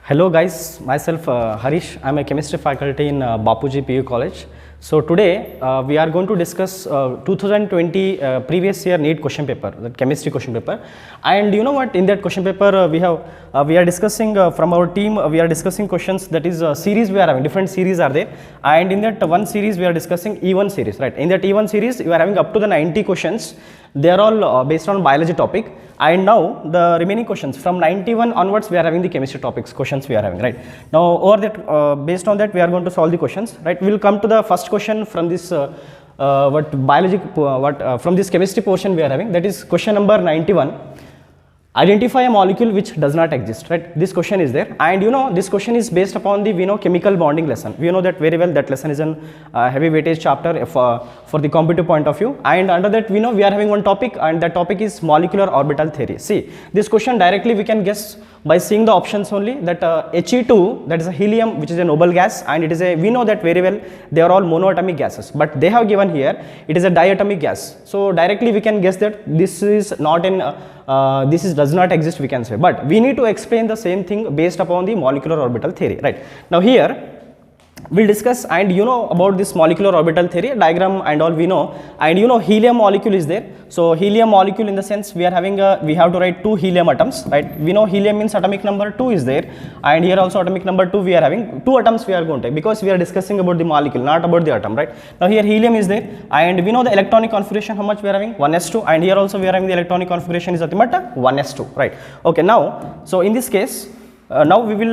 Hello guys, myself Harish. I'm a chemistry faculty in Bapuji PU College. So today we are going to discuss 2020 previous year NEET question paper, the chemistry question paper. And you know what? In that question paper we are discussing from our team. We are discussing questions, that is series we are having. Different series are there, and in that one series we are discussing E1 series, right? In that E1 series you are having up to the 90 questions. They are all based on biology topic. And now the remaining questions from 91 onwards we are having the chemistry topics questions we are having, right? Now over that based on that we are going to solve the questions, right? We will come to the first question from this from this chemistry portion we are having, that is question number 91. Identify a molecule which does not exist, right? This question is there, and you know this question is based upon the chemical bonding lesson. We know that very well. That lesson is an heavy weightage chapter for the competitive point of view, and under that we know we are having one topic, and that topic is molecular orbital theory. See, this question directly we can guess by seeing the options only, that He2, that is a helium, which is a noble gas, and it is a, we know that very well, they are all monoatomic gases, but they have given here it is a diatomic gas. So directly we can guess that this is not in does not exist, we can say, but we need to explain the same thing based upon the molecular orbital theory, right? Now here we'll discuss, and you know about this molecular orbital theory diagram and all we know, and you know helium molecule is there. So helium molecule, in the sense we are having we have to write 2 helium atoms, right? We know helium means atomic number 2 is there, and here also atomic number 2 we are having 2 atoms we are going to take, because we are discussing about the molecule, not about the atom, right? Now here helium is there, and we know the electronic configuration, how much we are having, 1s2, and here also we are having the electronic configuration is nothing but 1s2, right? Okay, now so in this case now we will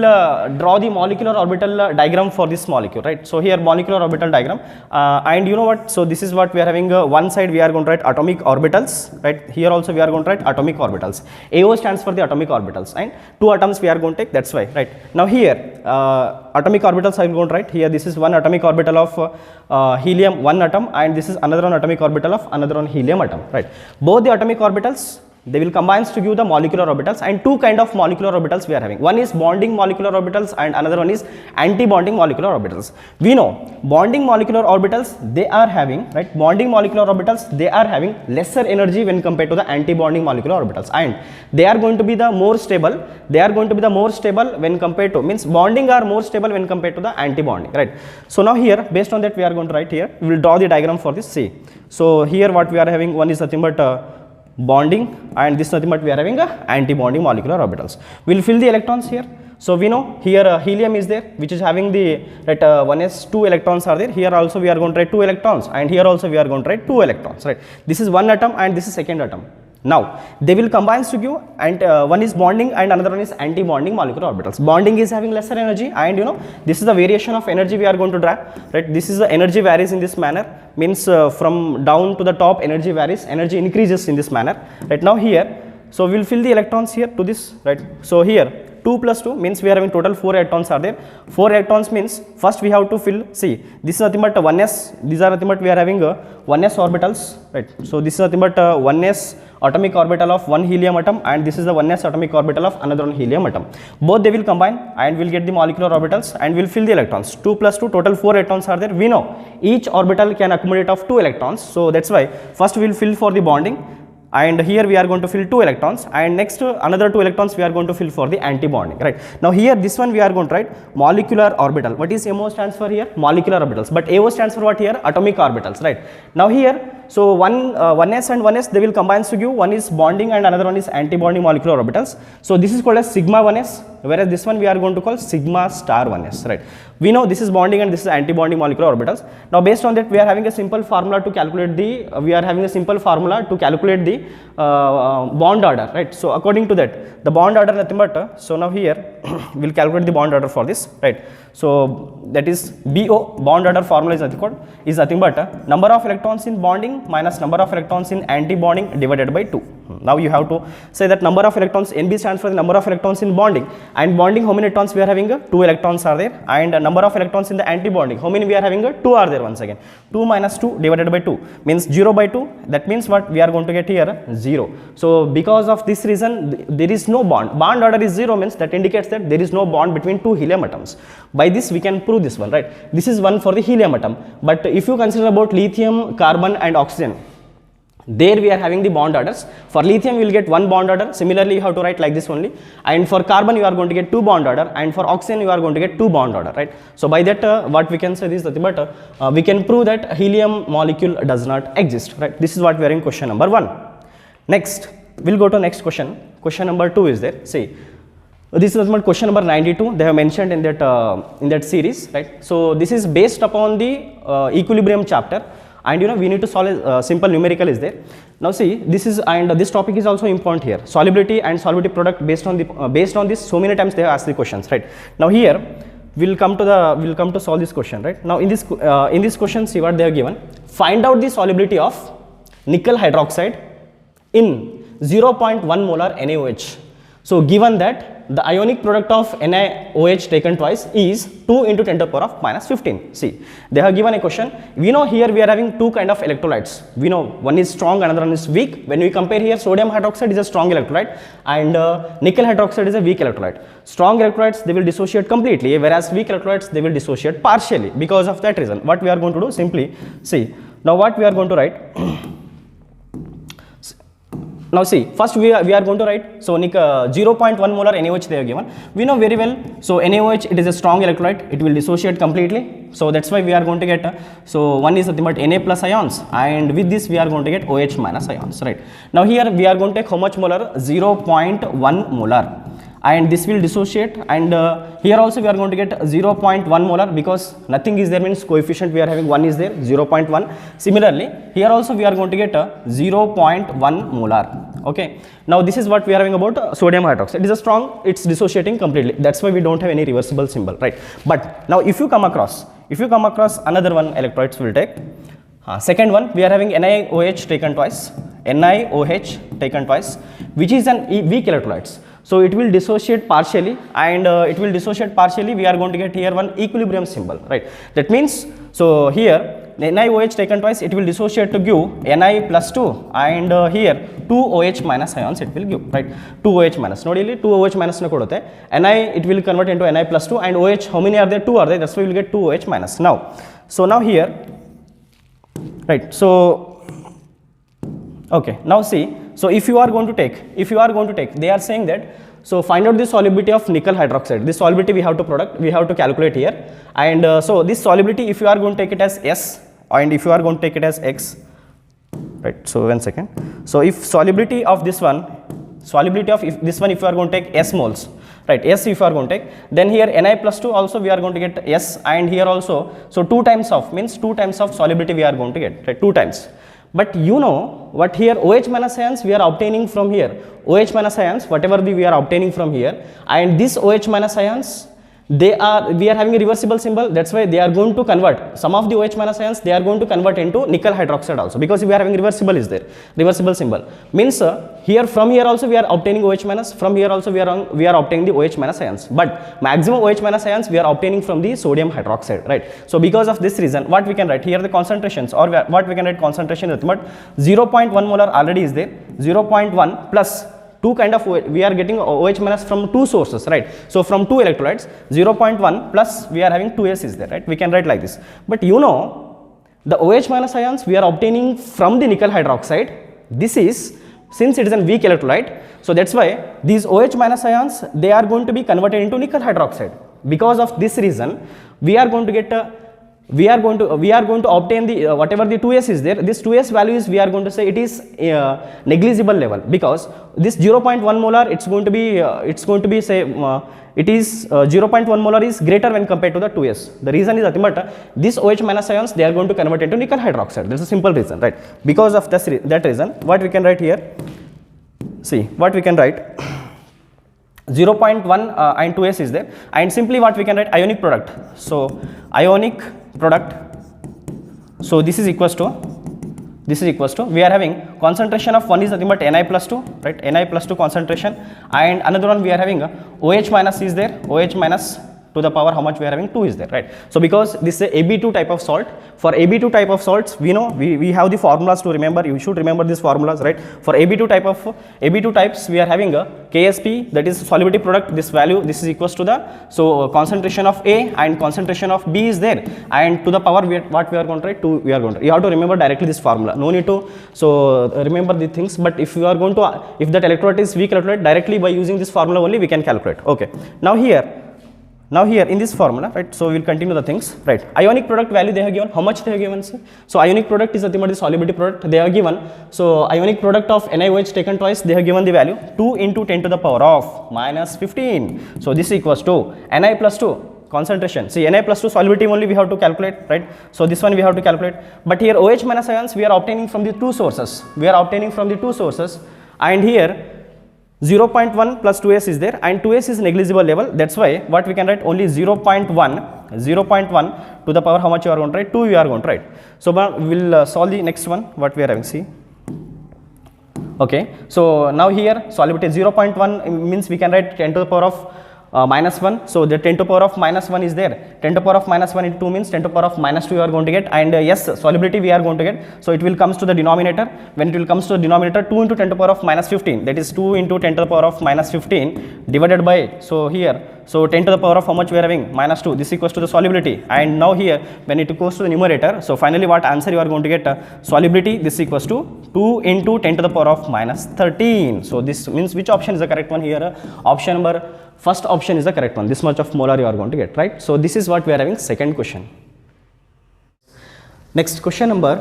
draw the molecular orbital diagram for this molecule, right? So here molecular orbital diagram, and you know what, so this is what we are having, one side we are going to write atomic orbitals, right? Here also we are going to write atomic orbitals. AO stands for the atomic orbitals, and 2 atoms we are going to take, that's why, right? Now here atomic orbitals I am going to write here. This is one atomic orbital of helium, 1 atom, and this is another one atomic orbital of another one helium atom, right? Both the atomic orbitals, they will combine to give the molecular orbitals, and 2 kind of molecular orbitals we are having. One is bonding molecular orbitals and another one is anti-bonding molecular orbitals. We know bonding molecular orbitals, they are having, right, bonding molecular orbitals, they are having lesser energy when compared to the anti-bonding molecular orbitals, and they are going to be the more stable. They are going to be the more stable when compared to, means bonding are more stable when compared to the anti-bonding, right? So now here based on that we are going to write here, we will draw the diagram for this. See, so here what we are having, one is nothing but bonding, and this nothing but we are having anti-bonding molecular orbitals. We will fill the electrons here. So we know here helium is there, which is having the, right, 1s2 electrons are there. Here also we are going to write 2 electrons, and here also we are going to write 2 electrons, right? This is 1 atom and this is second atom. Now they will combine to give, and one is bonding and another one is anti-bonding molecular orbitals. Bonding is having lesser energy, and you know this is the variation of energy we are going to draw, right? This is the energy varies in this manner, means from down to the top energy varies, energy increases in this manner, right? Now here, so we will fill the electrons here to this, right? So here 2 plus 2 means we are having total 4 electrons are there. 4 electrons means first we have to fill, see, this is nothing but 1s, these are nothing but we are having 1s orbitals, right? So this is nothing but 1s atomic orbital of one helium atom, and this is the 1s atomic orbital of another one helium atom. Both they will combine and will get the molecular orbitals, and will fill the electrons. 2 plus 2, total 4 electrons are there. We know each orbital can accommodate of 2 electrons, so that's why first we will fill for the bonding, and here we are going to fill 2 electrons, and next another 2 electrons we are going to fill for the anti-bonding, right? Now here this one we are going to write molecular orbital. What is MO stands for here? Molecular orbitals. But AO stands for what here? Atomic orbitals, right? Now here, so 1s and 1s, they will combine to give, one is bonding and another one is anti-bonding molecular orbitals. So this is called as sigma 1s, whereas this one we are going to call sigma star 1s, right? We know this is bonding and this is anti-bonding molecular orbitals. Now based on that we are having a simple formula to calculate the, bond order, right? So according to that, the bond order nothing but, so now here we will calculate the bond order for this, right? So that is BO, bond order formula is nothing but number of electrons in bonding minus number of electrons in anti-bonding divided by 2. Now you have to say that number of electrons, NB stands for the number of electrons in bonding, and bonding how many electrons we are having? 2 electrons are there, and number of electrons in the anti-bonding, how many we are having? 2 are there once again. 2 minus 2 divided by 2 means 0 by 2, that means what we are going to get here? 0. So because of this reason there is no bond. Bond order is 0 means that indicates that there is no bond between 2 helium atoms. By this we can prove this one, right? This is one for the helium atom, but if you consider about lithium, carbon and oxygen, There we are having the bond orders. For lithium you will get one bond order. Similarly you have to write like this only, and for carbon you are going to get two bond order, and for oxygen you are going to get two bond order, right? So by that what we can say is that, but we can prove that helium molecule does not exist, right? This is what we are in question number 1. Next we'll go to next question. Question number 2 is there. See, this is question number 92. They have mentioned in that series, right? So this is based upon the equilibrium chapter, and we need to solve a simple numerical is there. Now see, this is, and this topic is also important here. Solubility and solubility product based on this, so many times they have asked the questions, right? Now here we'll come to solve this question, right? Now in this question, see what they have given. Find out the solubility of nickel hydroxide in 0.1 molar NaOH. So given that the ionic product of NaOH taken twice is 2 into 10 to the power of minus 15. See, they have given a question. We know here we are having two kind of electrolytes. We know one is strong, another one is weak. When we compare here, sodium hydroxide is a strong electrolyte, and nickel hydroxide is a weak electrolyte. Strong electrolytes, they will dissociate completely, whereas weak electrolytes, they will dissociate partially. Because of that reason, what we are going to do, simply see, now what we are going to write. Now see, first we are going to write, so 0.1 molar NaOH they have given. We know very well, so NaOH, it is a strong electrolyte, it will dissociate completely. So that's why we are going to get, so one is nothing but Na plus ions, and with this we are going to get OH minus ions, right? Now here we are going to take how much molar? 0.1 molar. And this will dissociate, and here also we are going to get 0.1 molar, because nothing is there means coefficient we are having 1 is there, 0.1. Similarly, here also we are going to get 0.1 molar. Okay. Now this is what we are having about sodium hydroxide. It is a strong, it's dissociating completely. That's why we don't have any reversible symbol, right? But now if you come across another one electrolytes will take. Second one, we are having NiOH taken twice, which is an weak electrolytes. So it will dissociate partially, and we are going to get here one equilibrium symbol, right? That means, so here NiOH taken twice, it will dissociate to give Ni plus 2, and here 2 OH minus ions it will give, right? 2 OH minus, nodili 2 OH minus na kodutte. Ni it will convert into Ni plus 2, and OH, how many are there? 2 are there, that's why we will get 2 OH minus. Now, so now here, right, so okay, now see, so if you are going to take, they are saying that, so find out the solubility of nickel hydroxide. This solubility we have to calculate here, and so this solubility, if you are going to take it as S, and if you are going to take it as X, right? So 1 second. So if solubility of this one, if you are going to take S moles, right? S if you are going to take, then here Ni plus 2 also we are going to get S, and here also, so 2 times of solubility we are going to get, right? 2 times. But you know what here OH minus ions we are obtaining from here, OH minus ions, whatever we are obtaining from here, and this OH minus ions, we are having a reversible symbol. That's why they are going to convert some of the OH minus ions, they are going to convert into nickel hydroxide also, because we are having reversible is there, reversible symbol means here, from here also we are obtaining OH minus, from here also we are obtaining the OH minus ions, but maximum OH minus ions we are obtaining from the sodium hydroxide, right? So because of this reason, what we can write here, the concentrations, or what we can write concentration is, but 0.1 molar already is there, 0.1 plus 2 kind of, we are getting OH minus from 2 sources, right? So from 2 electrolytes, 0.1 plus we are having 2S is there, right? We can write like this. But you know, the OH minus ions we are obtaining from the nickel hydroxide, this is, since it is a weak electrolyte, so that's why these OH minus ions, they are going to be converted into nickel hydroxide. Because of this reason, we are going to get we are going to obtain the whatever the 2s is there, this 2s value is, we are going to say it is negligible level, because this 0.1 molar it's going to be say it is 0.1 molar is greater when compared to the 2s. The reason is nothing but this OH minus ions, they are going to convert into nickel hydroxide. That's a simple reason, right? Because of that reason, what we can write here, see what we can write, 0.1 and 2s is there, and simply what we can write, ionic product. So ionic product, so this is equals to, we are having concentration of one is nothing but Ni plus 2, right? Ni plus 2 concentration, and another one we are having OH minus is there, OH minus to the power how much we are having 2 is there, right? So because this is a AB2 type of salt, for AB2 type of salts we know we have the formulas to remember. You should remember these formulas, right? For AB2 types we are having a KSP, that is solubility product, this value, this is equals to the, so concentration of A and concentration of B is there, and to the power what we are going to write 2 we are going to, you have to remember directly this formula, no need to so remember the things, but if you are going to, if that electrolyte is weak electrolyte, directly by using this formula only we can calculate. Okay, now here in this formula, right, so we will continue the things, right? Ionic product value they have given, how much they have given, sir? So ionic product is nothing but the solubility product they have given. So ionic product of NiOH taken twice, they have given the value 2 into 10 to the power of minus 15. So this equals to Ni plus 2 concentration. See, Na plus 2 solubility only we have to calculate, right? So this one we have to calculate, but here OH minus ions we are obtaining from the two sources, and here 0.1 plus 2s is there, and 2s is negligible level, that's why what we can write only 0.1 to the power how much you are going to write 2 you are going to write. So we will solve the next one what we are having, see. Okay, so now here solubility 0.1 means we can write 10 to the power of minus 1, so the 10 to the power of minus 1 is there, 10 to the power of minus 1 into 2 means 10 to the power of minus 2 you are going to get, and yes, solubility we are going to get, so it will comes to the denominator, when it will comes to the denominator 2 into 10 to the power of minus 15, that is 2 into 10 to the power of minus 15 divided by, so here, so 10 to the power of how much we are having, minus 2, this equals to the solubility, and now here when it goes to the numerator, so finally what answer you are going to get, solubility, this equals to 2 into 10 to the power of minus 13, so this means which option is the correct one here, option number, first option is the correct one, this much of molar you are going to get, right? So this is what we are having, second question. Next question number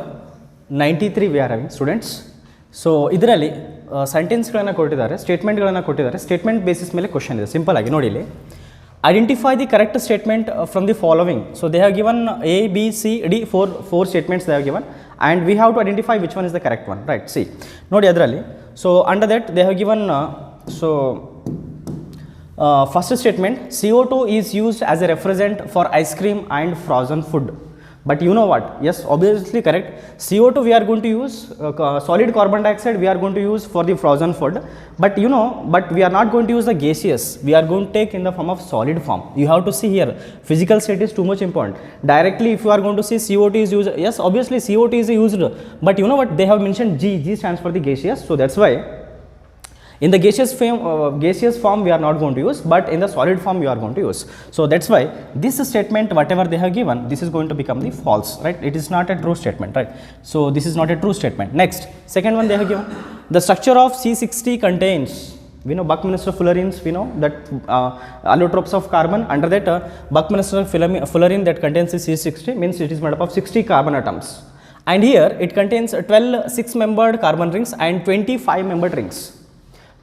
93 we are having, students. So ಇದರಲ್ಲಿ ಸೆಂಟೆನ್ಸ್ಗಳನ್ನು ಕೊಟ್ಟಿದ್ದಾರೆ, ಸ್ಟೇಟ್ಮೆಂಟ್ಗಳನ್ನು ಕೊಟ್ಟಿದ್ದಾರೆ, statement basis ಮೇಲೆ question ಇದೆ, simple ಆಗಿ ನೋಡಿ ಇಲ್ಲಿ. Identify the correct statement from the following. So they have given A, B, C, D, four statements they have given, and we have to identify which one is the correct one, right? See, ನೋಡಿ ಅದರಲ್ಲಿ, so under that they have given first statement, CO2 is used as a refrigerant for ice cream and frozen food. But you know what? Yes, obviously correct. CO2 we are going to use, solid carbon dioxide we are going to use for the frozen food. But you know, but we are not going to use the gaseous. We are going to take in the form of solid form. You have to see here, physical state is too much important. Directly if you are going to see CO2 is used, yes, obviously CO2 is used. But you know what? They have mentioned G. G stands for the gaseous. So that's why in the gaseous form we are not going to use, but in the solid form we are going to use. So that's why this statement whatever they have given, this is going to become the false, right? It is not a true statement, right? So this is not a true statement. Next, second one they have given, the structure of C60 contains, we know Buckminster fullerenes, we know that allotropes of carbon, under that Buckminster fullerene that contains the C60 means it is made up of 60 carbon atoms, and here it contains 12 6-membered carbon rings and 25 membered rings.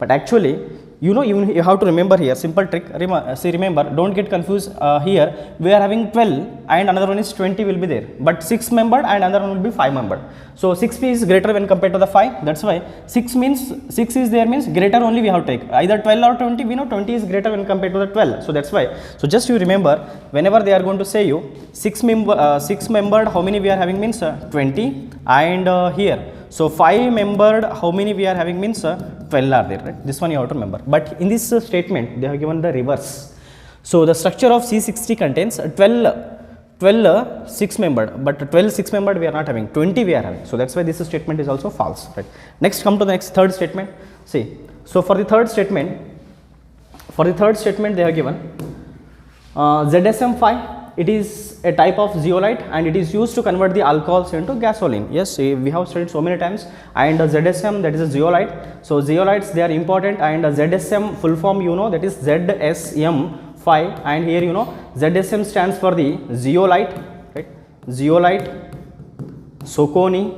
But actually, you know, you have to remember here, simple trick, remember, don't get confused here, we are having 12 and another one is 20 will be there, but 6 membered and another one will be 5 membered. So 6p is greater when compared to the 5, that's why 6 means, 6 is there means greater only we have to take, either 12 or 20, we know 20 is greater when compared to the 12, so that's why. So just you remember, whenever they are going to say you, 6 membered, how many we are having means 20, and here, so 5 membered, how many we are having means 12 are there, right? This one you have to remember. But in this statement, they have given the reverse. So the structure of C60 contains 12 6-membered, but 12 6-membered we are not having, 20 we are having. So that's why this statement is also false, right? Next, come to the next third statement. See, so for the third statement they have given ZSM5. It is a type of zeolite and it is used to convert the alcohols into gasoline. Yes, we have studied so many times, and ZSM, that is a zeolite. So zeolites, they are important, and ZSM full form you know, that is ZSM5, and here you know ZSM stands for the zeolite, right? Zeolite, Soconi,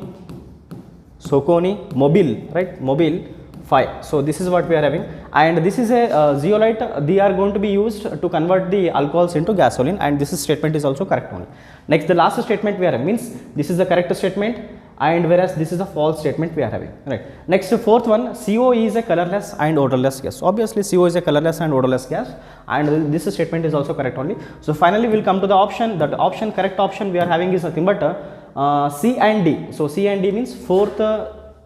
mobile, right? Mobile 5. So this is what we are having, and this is a zeolite, they are going to be used to convert the alcohols into gasoline, and this statement is also correct one. Next, the last statement we are having means this is the correct statement, and whereas this is a false statement we are having, right? Next, fourth one, CO is a colorless and odorless gas. Obviously CO is a colorless and odorless gas, and this statement is also correct only. So finally we will come to the option, that option, correct option we are having is nothing but C and D. So C and D means fourth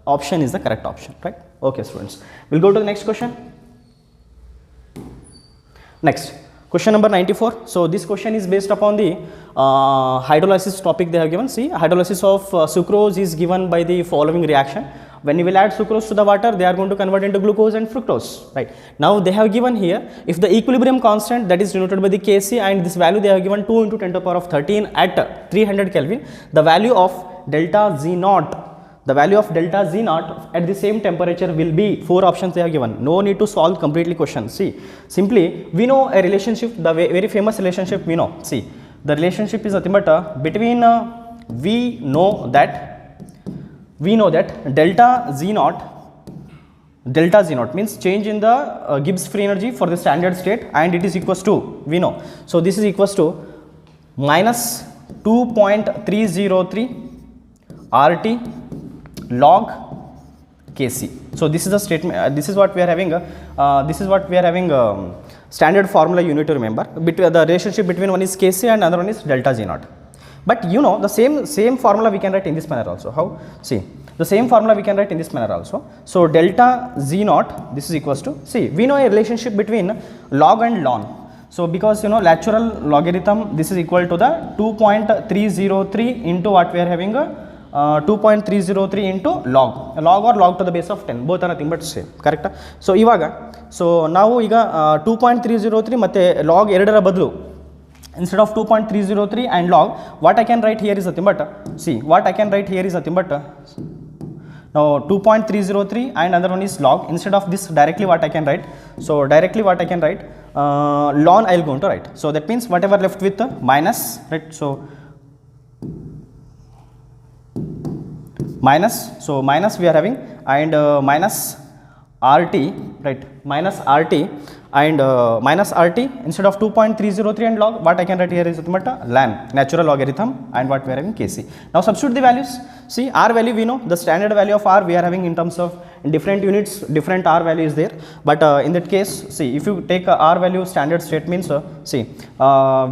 option is the correct option, right? Okay students, we'll go to the next question. Next, Question number 94. So this question is based upon the hydrolysis topic they have given. See, hydrolysis of sucrose is given by the following reaction. When you will add sucrose to the water, they are going to convert into glucose and fructose, right? Now they have given here, if the equilibrium constant, that is denoted by the Kc, and this value they have given 2 into 10 to the power of 13 at 300 Kelvin, the value of delta Z naught, the value of delta Z naught at the same temperature will be 4 options they have given. No need to solve completely question. See, simply we know a relationship, the very famous relationship we know. See, the relationship is nothing but between we know that delta Z naught means change in the Gibbs free energy for the standard state, and it is equals to, we know. So this is equals to minus 2.303 RT log Kc. So this is a statement, this is what we are having, standard formula you need to remember. Between the relationship between one is Kc and another one is delta Z naught. But you know the same formula we can write in this manner also. How? See, the same formula we can write in this manner also. So delta Z naught, this is equals to, see, we know a relationship between log and ln. So because you know natural logarithm, this is equal to the 2.303 into what we are having, 2.303 into log or log to the base of 10, both are nothing but same, correct? So ivaga, so now iga 2.303 matte log ಎರಡರ ಬದಲು, instead of 2.303 and log, what I can write here is nothing but, see, what I can write here is nothing but, now 2.303 and another one is log. Instead of this directly what I can write, so directly what I can write, ln I will going to write. So that means whatever left with minus, right? So minus, so minus we are having, and minus RT, right, minus RT, and minus RT instead of 2.303 and log, what I can write here is ln, natural logarithm, and what we are having Kc. Now substitute the values. See, R value we know, the standard value of R we are having in terms of different units, different R value is there, but in that case, see, if you take R value standard state means, see,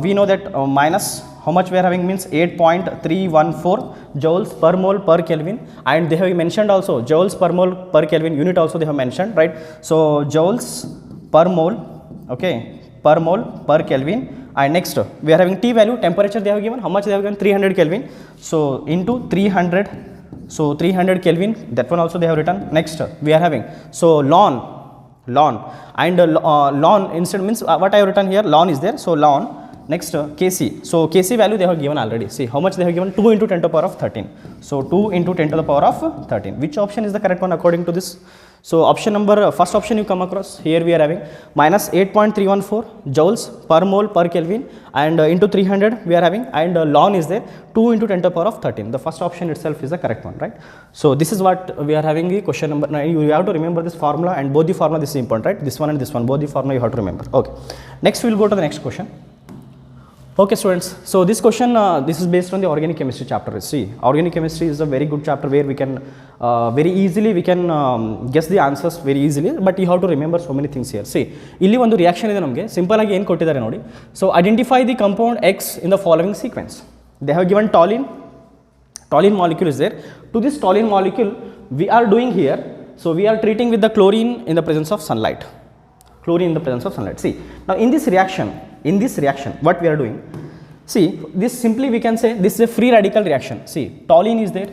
we know that minus, how much we are having means 8.314 joules per mole per Kelvin, and they have mentioned also joules per mole per Kelvin unit also they have mentioned, right? So joules per mole, okay, per mole per Kelvin, and next we are having T value, temperature they have given, how much they have given, 300 Kelvin, so into 300, so 300 Kelvin, that one also they have written. Next we are having, so ln, and ln instead means what I have written here, ln is there, so ln. Next Kc, so Kc value they have given already. See how much they have given, 2 into 10 to the power of 13. So 2 into 10 to the power of 13. Which option is the correct one according to this? So option number, first option you come across, here we are having minus 8.314 joules per mole per Kelvin, and into 300 we are having, and ln is there, 2 into 10 to the power of 13. The first option itself is the correct one, right? So this is what we are having the question number 9. You have to remember this formula, and both the formula, this is important, right? This one and this one, both the formula you have to remember. Okay. Next we will go to the next question. Okay students, so this question, this is based on the organic chemistry chapter. See, organic chemistry is a very good chapter where we can very easily we can guess the answers very easily, but you have to remember so many things here. See, ಇಲ್ಲಿ ಒಂದು reaction ಇದೆ ನಮಗೆ, simple ಆಗಿ ಏನು ಕೊಟ್ಟಿದ್ದಾರೆ ನೋಡಿ. So identify the compound X in the following sequence. They have given toluene molecule is there. To this toluene molecule we are doing here, so we are treating with the chlorine in the presence of sunlight. Chlorine in the presence of sunlight. See, now in this reaction what we are doing, see, this simply we can say this is a free radical reaction. See, toluene is there,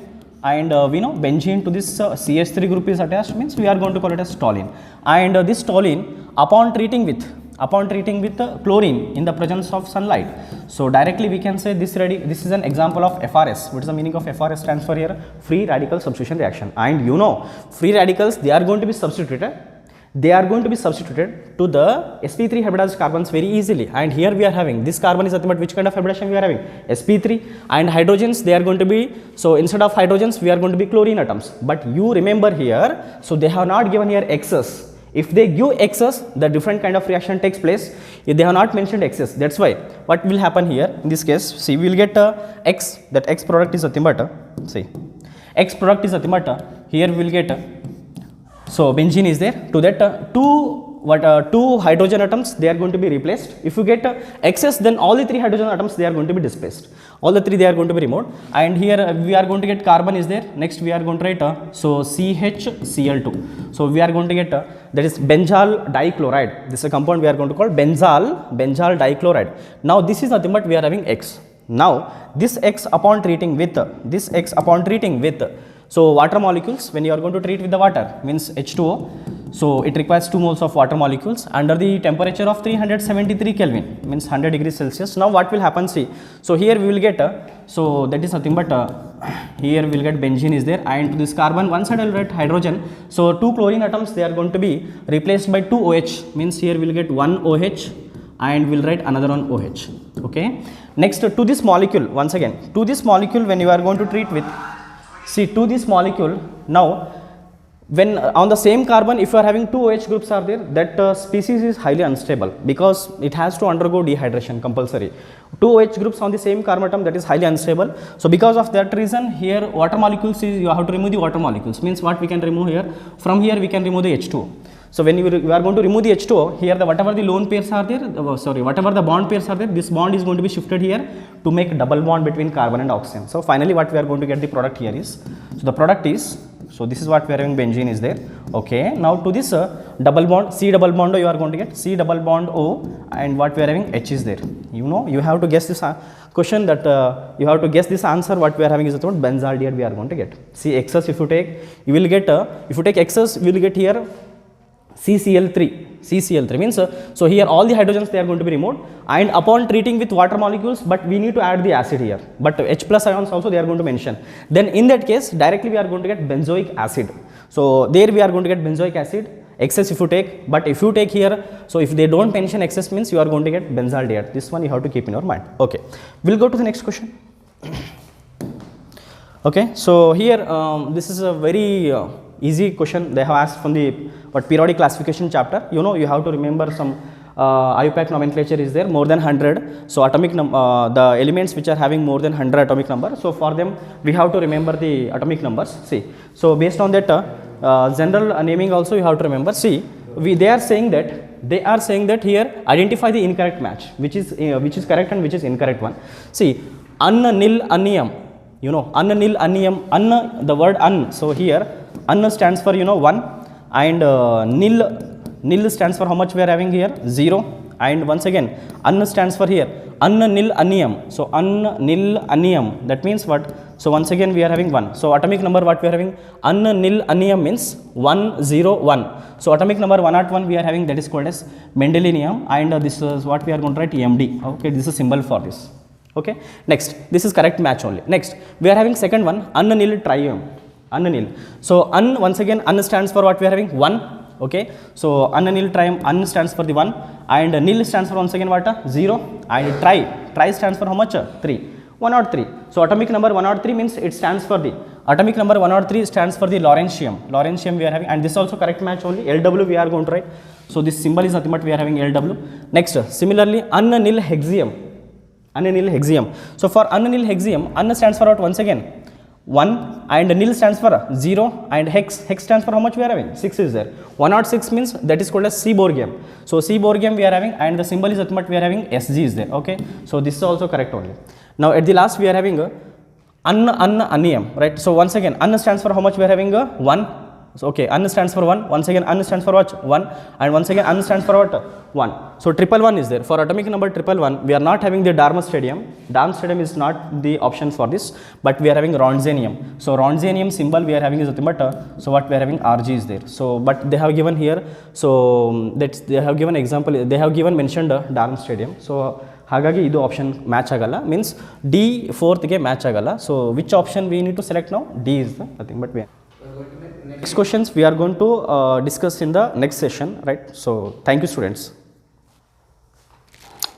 and we know benzene to this CH3 group is attached, means we are going to call it as toluene, and this toluene upon treating with chlorine in the presence of sunlight, so directly we can say this is an example of FRS. What is the meaning of FRS? Stands for here free radical substitution reaction, and you know free radicals, they are going to be substituted to the sp3 hybridized carbons very easily, and here we are having this carbon is nothing but which kind of hybridization we are having, sp3, and hydrogens they are going to be, so instead of hydrogens we are going to be chlorine atoms. But you remember here, so they have not given here X's. If they give X's, the different kind of reaction takes place. If they have not mentioned X's, that's why what will happen here in this case, see, we will get X, that X product is nothing but, see, X product is nothing but, here we will get, so benzene is there, to that 2 two hydrogen atoms, they are going to be replaced. If you get excess, then all the 3 hydrogen atoms, they are going to be displaced. All the 3, they are going to be removed. And here we are going to get carbon is there. Next we are going to write so CHCl2. So we are going to get that is benzyl dichloride. This is a compound we are going to call benzyl dichloride. Now this is nothing but we are having X. Now this X upon treating with so water molecules, when you are going to treat with the water, means H2O, so it requires 2 moles of water molecules under the temperature of 373 Kelvin, means 100 degrees Celsius. Now what will happen, see, so here we will get, so that is nothing but, here we will get benzene is there, and to this carbon, one side I will write hydrogen, so 2 chlorine atoms, they are going to be replaced by 2 OH, means here we will get 1 OH, and we will write another one OH, okay. Next, to this molecule, once again, to this molecule, when you are going to treat with, see, to this molecule, now when on the same carbon, if you are having 2 OH groups are there, that species is highly unstable because it has to undergo dehydration compulsory. 2 OH groups on the same carbon atom, that is highly unstable. So because of that reason, here water molecules is, you have to remove the water molecules, means what we can remove here, from here we can remove the H2O. So when you are going to remove the H2O, here the whatever the lone pairs are there, whatever the bond pairs are there, this bond is going to be shifted here to make double bond between carbon and oxygen. So finally what we are going to get the product here is, so the product is, so this is what we are having, benzene is there, okay. Now to this double bond, C double bond O, you are going to get C double bond O, and what we are having, H is there. You know, you have to guess this question, that you have to guess this answer, what we are having is about benzaldehyde we are going to get. See, excess if you take, you will get, if you take excess, you will get here CCl3 means, so here all the hydrogens, they are going to be removed, and upon treating with water molecules, but we need to add the acid here, but H plus ions also they are going to mention, then in that case directly we are going to get benzoic acid. So there we are going to get benzoic acid, excess if you take, but if you take here, so if they don't mention excess, means you are going to get benzaldehyde. This one you have to keep in your mind, okay. We'll go to the next question. Okay, so here this is a very easy question they have asked from the periodic classification chapter. You know, you have to remember some IUPAC nomenclature is there, more than 100. So atomic the elements which are having more than 100 atomic number. So for them we have to remember the atomic numbers. See, so based on that general naming also you have to remember. See, they are saying that here identify the incorrect match, which is correct and which is incorrect one. See, nil anium. You know, nil anium, the word so here stands for, you know, 1, and nil stands for how much we are having here, 0, and once again stands for here nil anium. So nil anium, that means what? So once again we are having 1. So atomic number what we are having, nil anium means 101. So atomic number 101 we are having, that is called as Mendelium, and this is what we are going to write, MD. Okay, this is a symbol for this. Okay, next, this is correct match only. Next, we are having second one, nil trium, nil. So once again stands for what we are having, 1. Okay, so nil trium, stands for the 1, and nil stands for once again what, 0, and tri stands for how much, 3, 103. So atomic number 103 means it stands for the atomic number 103 stands for the lawrencium we are having, and this is also correct match only. LW we are going to write. So this symbol is nothing but we are having LW. Next, similarly nil hexium. So for nil hexium, stands for what once again, 1, and nil stands for 0, and hex stands for how much we are having, 6 is there. 106 means that is called as seaborgium. So seaborgium we are having, and the symbol is nothing but we are having SG is there. Okay, so this is also correct only. Now at the last we are having anium, right? So once again stands for how much we are having, 1. So okay, stands for 1, once again stands for what, 1, and once again stands for what, 1. So 111 is there. For atomic number 111 we are not having the Darmstadium. Darmstadium is not the option for this, but we are having Ronzanium. So Ronzanium symbol we are having is nothing but so what we are having, RG is there. So but they have given here, so that they have given example, they have given mentioned Darmstadium. So ಹಾಗಾಗಿ ಇದು option match ಆಗಲ್ಲ, means D ಫೋರ್ತ್ಗೆ match ಆಗಲ್ಲ. So which option we need to select ನಾವು, D is the nothing but V. Next questions we are going to discuss in the next session, right? So thank you students.